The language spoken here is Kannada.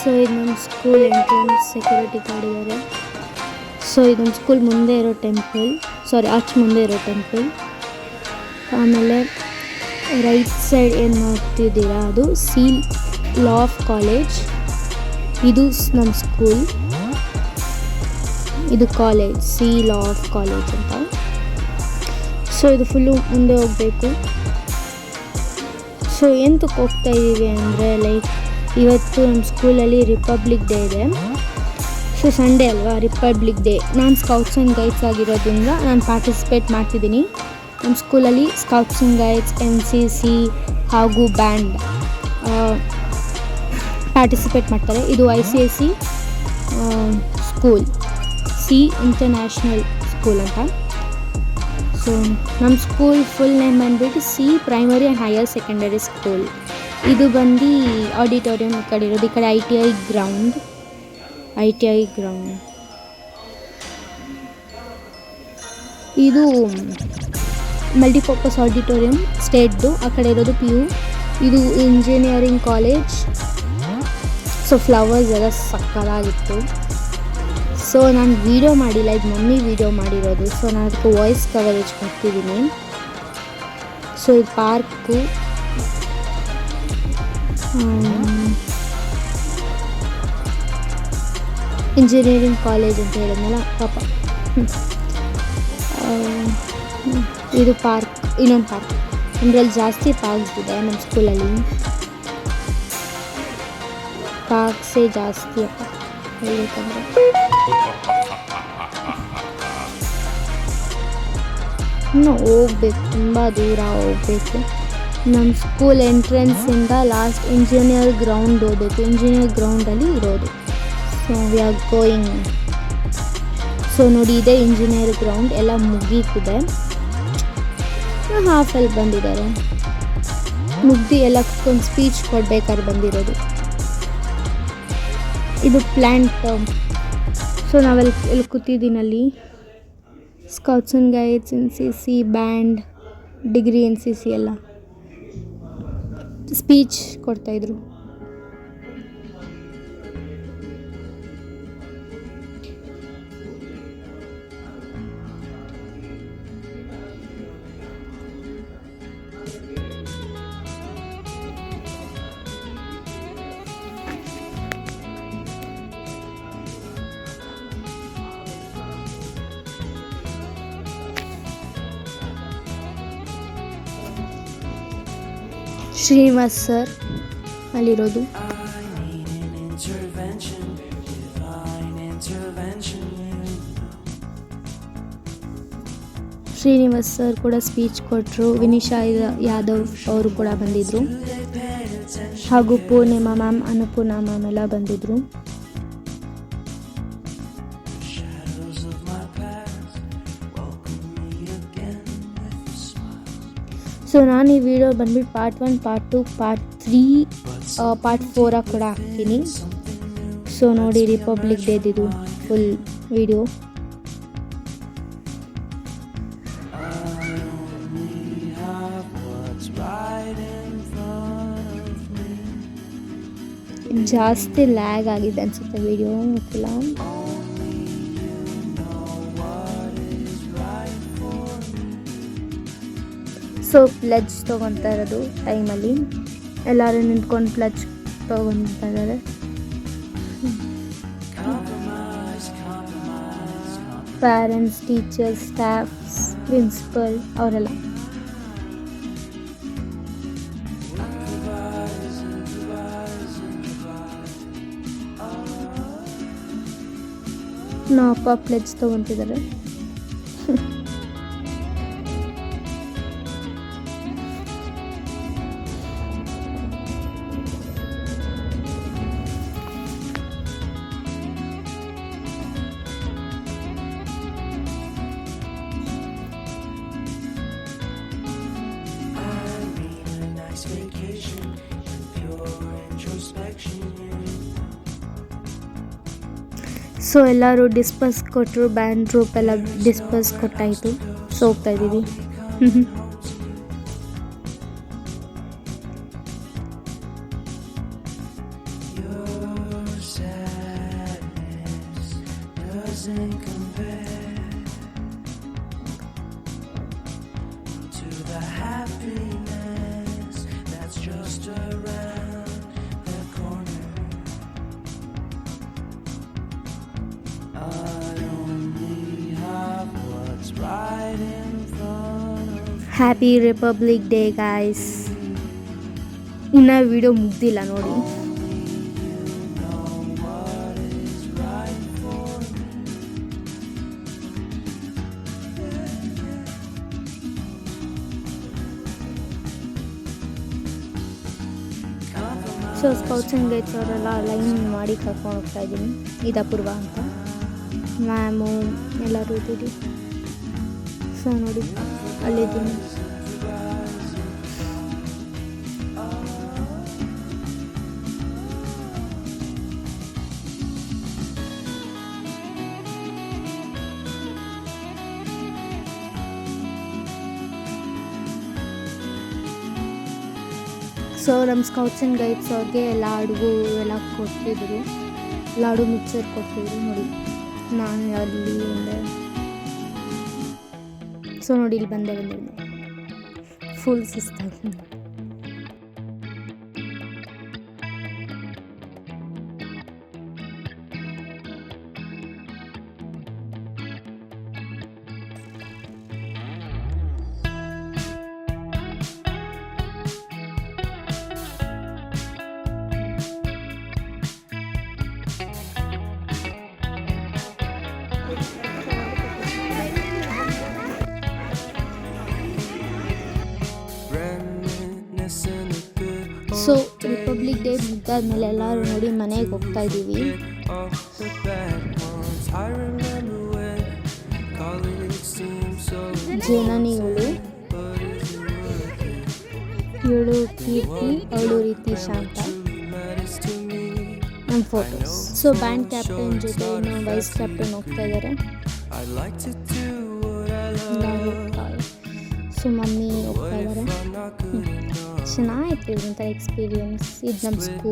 ಸೊ ಇದು ನಮ್ಮ ಸ್ಕೂಲ್ ಎಂಟ್ರೆನ್ಸ್, ಸೆಕ್ಯೂರಿಟಿ ಗಾರ್ಡ್ ಇದ್ದಾರೆ. ಸೊ ಇದು ನಮ್ಮ ಸ್ಕೂಲ್ ಮುಂದೆ ಇರೋ ಟೆಂಪಲ್, ಆರ್ಚ್ ಮುಂದೆ ಇರೋ ಟೆಂಪಲ್. ಆಮೇಲೆ ರೈಟ್ ಸೈಡ್ ಏನು ನೋಡ್ತಿದ್ದೀರಾ ಅದು ಲಾ ಆಫ್ ಕಾಲೇಜ್. ಇದು ನಮ್ಮ ಸ್ಕೂಲ್, ಇದು ಕಾಲೇಜ್, ಲಾ ಆಫ್ ಕಾಲೇಜ್ ಅಂತ. ಸೊ ಇದು ಫುಲ್ಲು ಮುಂದೆ ಹೋಗಬೇಕು. ಸೊ ಎಂತಕ್ಕೆ ಹೋಗ್ತಾ ಇದ್ದೀವಿ ಅಂದರೆ ಇವತ್ತು ನಮ್ಮ ಸ್ಕೂಲಲ್ಲಿ ರಿಪಬ್ಲಿಕ್ ಡೇ ಇದೆ. ಸೊ ಸಂಡೇ ಅಲ್ವಾ, ರಿಪಬ್ಲಿಕ್ ಡೇ. ನಾನು ಸ್ಕೌಟ್ಸ್ ಆ್ಯಂಡ್ ಗೈಡ್ಸ್ ಆಗಿರೋದ್ರಿಂದ ನಾನು ಪಾರ್ಟಿಸಿಪೇಟ್ ಮಾಡ್ತಿದ್ದೀನಿ. ನಮ್ಮ ಸ್ಕೂಲಲ್ಲಿ ಸ್ಕೌಟ್ಸ್ ಆ್ಯಂಡ್ ಗೈಡ್ಸ್, NCC ಹಾಗೂ ಬ್ಯಾಂಡ್ ಪಾರ್ಟಿಸಿಪೇಟ್ ಮಾಡ್ತಾರೆ. ಇದು ICSE ಸ್ಕೂಲ್, ಇಂಟರ್ನ್ಯಾಷನಲ್ ಸ್ಕೂಲ್ ಅಂತ. ಸೊ ನಮ್ಮ ಸ್ಕೂಲ್ ಫುಲ್ ನೇಮ್ ಬಂದುಬಿಟ್ಟು primary and higher secondary school. ಇದು ಬಂದು ಆಡಿಟೋರಿಯಂ ಈ ಕಡೆ ಇರೋದು, ಈ ಕಡೆ ITI ಗ್ರೌಂಡ್. ಇದು ಮಲ್ಟಿಪರ್ಪಸ್ ಆಡಿಟೋರಿಯಂ ಸ್ಟೇಟ್ದು, ಆ ಕಡೆ ಇರೋದು PU. ಇದು ಇಂಜಿನಿಯರಿಂಗ್ ಕಾಲೇಜ್. ಸೊ ಫ್ಲವರ್ಸ್ ಎಲ್ಲ ಸಕ್ಕತ್ತಾಗಿತ್ತು. ಸೊ ನಾನು ವೀಡಿಯೋ ಮಾಡಿಲ್ಲ, ಇದು ಮಮ್ಮಿ ವೀಡಿಯೋ ಮಾಡಿರೋದು. ಸೊ ನಾನು ಅದಕ್ಕೆ ವಾಯ್ಸ್ ಕವರೇಜ್ ಕೊಡ್ತಿದ್ದೀನಿ. ಸೊ ಇದು ಪಾರ್ಕು, ಇಂಜಿನಿಯರಿಂಗ್ ಕಾಲೇಜ್ ಅಂತ ಹೇಳಿದ್ನಲ್ಲ ಪಾಪ. ಇದು ಪಾರ್ಕ್, ಇನ್ನೊಂದು ಪಾರ್ಕ್. ನಮ್ಮದ್ರಲ್ಲಿ ಜಾಸ್ತಿ ಪಾರ್ಕ್ಸ್ ಇದೆ ನಮ್ಮ ಸ್ಕೂಲಲ್ಲಿ, ಪಾರ್ಕ್ಸೇ ಜಾಸ್ತಿ ಅಪ್ಪ ಹೇಳ್ಬೇಕಂದ್ರೆ. ಇನ್ನು ಹೋಗ್ಬೇಕು, ತುಂಬ ದೂರ ಹೋಗಬೇಕು. ನಮ್ಮ ಸ್ಕೂಲ್ ಎಂಟ್ರೆನ್ಸಿಂದ ಲಾಸ್ಟ್ ಇಂಜಿನಿಯರ್ ಗ್ರೌಂಡ್ ಹೋಗ್ಬೇಕು. ಇಂಜಿನಿಯರ್ ಗ್ರೌಂಡಲ್ಲಿ ಇರೋದು. So we are going. So ನೋಡಿ, ಇದೇ ಇಂಜಿನಿಯರ್ ಗ್ರೌಂಡ್. ಎಲ್ಲ ಮುಗೀತಿದೆ, ಹಾಫಲ್ಲಿ ಬಂದಿದ್ದಾರೆ. ಮುಗ್ದು ಎಲ್ಲ ಒಂದು ಸ್ಪೀಚ್ ಕೊಡ್ಬೇಕಾದ್ರೆ ಬಂದಿರೋದು. ಇದು ಪ್ಲ್ಯಾಂಟ್. ಸೊ ನಾವೆಲ್ಲ ಕೂತಿದ್ದೀನಲ್ಲಿ. Scouts and guides, NCC band, degree NCC ಎಲ್ಲ ಸ್ಪೀಚ್ ಕೊಡ್ತಾಯಿದ್ರು. ಶ್ರೀನಿವಾಸ್ ಸರ್ ಅಲ್ಲಿರೋದು. ಶ್ರೀನಿವಾಸ್ ಸರ್ ಕೂಡ ಸ್ಪೀಚ್ ಕೊಟ್ಟರು. ವಿನಿಶಾ ಯಾದವ್ ಅವರು ಕೂಡ ಬಂದಿದ್ದರು, ಹಾಗೂ ಪೂರ್ಣಿಮಾ ಮ್ಯಾಮ್, ಅನ್ನಪೂರ್ಣ ಮ್ಯಾಮ್ ಎಲ್ಲ ಬಂದಿದ್ದರು. ಸೊ ನಾನು ಈ ವಿಡಿಯೋ ಬಂದ್ಬಿಟ್ಟು ಪಾರ್ಟ್ 1, ಪಾರ್ಟ್ 2, ಪಾರ್ಟ್ 3, ಪಾರ್ಟ್ 4 ಕೂಡ ಹಾಕ್ತೀನಿ. ಸೊ ನೋಡಿ, ರಿಪಬ್ಲಿಕ್ ಡೇದಿದು ಫುಲ್ ವಿಡಿಯೋ. ಜಾಸ್ತಿ ಲ್ಯಾಗ್ ಆಗಿದೆ ಅನಿಸುತ್ತೆ ವಿಡಿಯೋ, ಗೊತ್ತಿಲ್ಲ. ಸೊ ಪ್ಲೆಜ್ ತೊಗೊತಾ ಇರೋದು ಟೈಮಲ್ಲಿ ಎಲ್ಲರೂ ನಿಂತ್ಕೊಂಡು ಪ್ಲೆಜ್ ತೊಗೊತಾ ಇದ್ದಾರೆ. ಪೇರೆಂಟ್ಸ್, ಟೀಚರ್ಸ್, ಸ್ಟಾಫ್ಸ್, ಪ್ರಿನ್ಸಿಪಲ್ ಅವರೆಲ್ಲ. ಅಪ್ಪ ಪ್ಲೆಜ್ ತೊಗೊತಿದ್ದಾರೆ. ಸೊ ಎಲ್ಲರೂ ಡಿಸ್ಪರ್ಸ್ ಕೊಟ್ಟರು, ಬ್ಯಾಂಡ್ ಗ್ರೂಪ್ ಎಲ್ಲ ಡಿಸ್ಪರ್ಸ್ ಕೊಟ್ಟಾಯಿತು. ಸೊ ಹೋಗ್ತಾ ಇದ್ದೀವಿ. doesn't compare to the happiness that's just around the corner. I only have what's right in front of happy republic day guys. ಇನ್ನು ವಿಡಿಯೋ ಮುಗ್ದಿಲ್ಲ ನೋಡಿ. what is right for me. So scouts and guides ಅವರೆಲ್ಲ ಲೈನ್ ಮಾಡಿ ಕರ್ಕೊಂಡು ಹೋಗ್ತಾ ಇದ್ದೀನಿ. ಇದು ಅಪೂರ್ವ ಅಂತ, ಮ್ಯಾಮು ಎಲ್ಲರೂ ಇದ್ದೀರಿ. ಸೊ ನೋಡಿ ಅಲ್ಲಿದ್ದೀನಿ. ಸೊ ನಮ್ಮ ಸ್ಕೌಟ್ಸ್ ಆ್ಯಂಡ್ ಗೈಡ್ಸ್ ಅವ್ರಿಗೆ ಲಾಡು ಎಲ್ಲ ಕೊಡ್ತಿದ್ರು, ಲಾಡು ಮಿಕ್ಸರ್ ಕೊಡ್ತಿದ್ರು ನೋಡಿ. ನಾನು ಅಲ್ಲಿ ಬಂದೆ. ಸೊ ನೋಡಿ ಇಲ್ಲಿ ಬಂದೆ ಫುಲ್ ಸುಸ್ತಾಗಿ. Reminiscing of good so republic day ಮುಗ್ದಾದ್ಮೇಲೆ ಎಲ್ಲರೂ ನೋಡಿ ಮನೆಗೆ ಹೋಗ್ತಾ ಇದ್ದೀವಿ. of the bad ones. I remember when college seemed so ಜನನಿ ಇವಳು, but is it worth it? ಇವಳು ಕೀರ್ತಿ, ಅವಳು ರೀತೀಶ್ ಅಂತ Truly matters to me. ನಮ್ಮ ಫೋಟೋಸ್. ಸೊ ಬ್ಯಾಂಡ್ ಕ್ಯಾಪ್ಟನ್ ಜೊತೆ ಇನ್ನು ವೈಸ್ ಕ್ಯಾಪ್ಟನ್ ಹೋಗ್ತಾ ಇದ್ದಾರೆ. I like to do what I ನಾವು love. ಹೋಗ್ತಾ ಸೊ ಮಮ್ಮಿ ಹೋಗ್ತಾ ಇದ್ದಾರೆ. I'm not good enough. ಚೆನ್ನಾಗಿತ್ತು ಇದೊಂಥರ ಎಕ್ಸ್ಪೀರಿಯನ್ಸ್. ಇದು ನಮ್ಮ ಸ್ಕೂಲ್.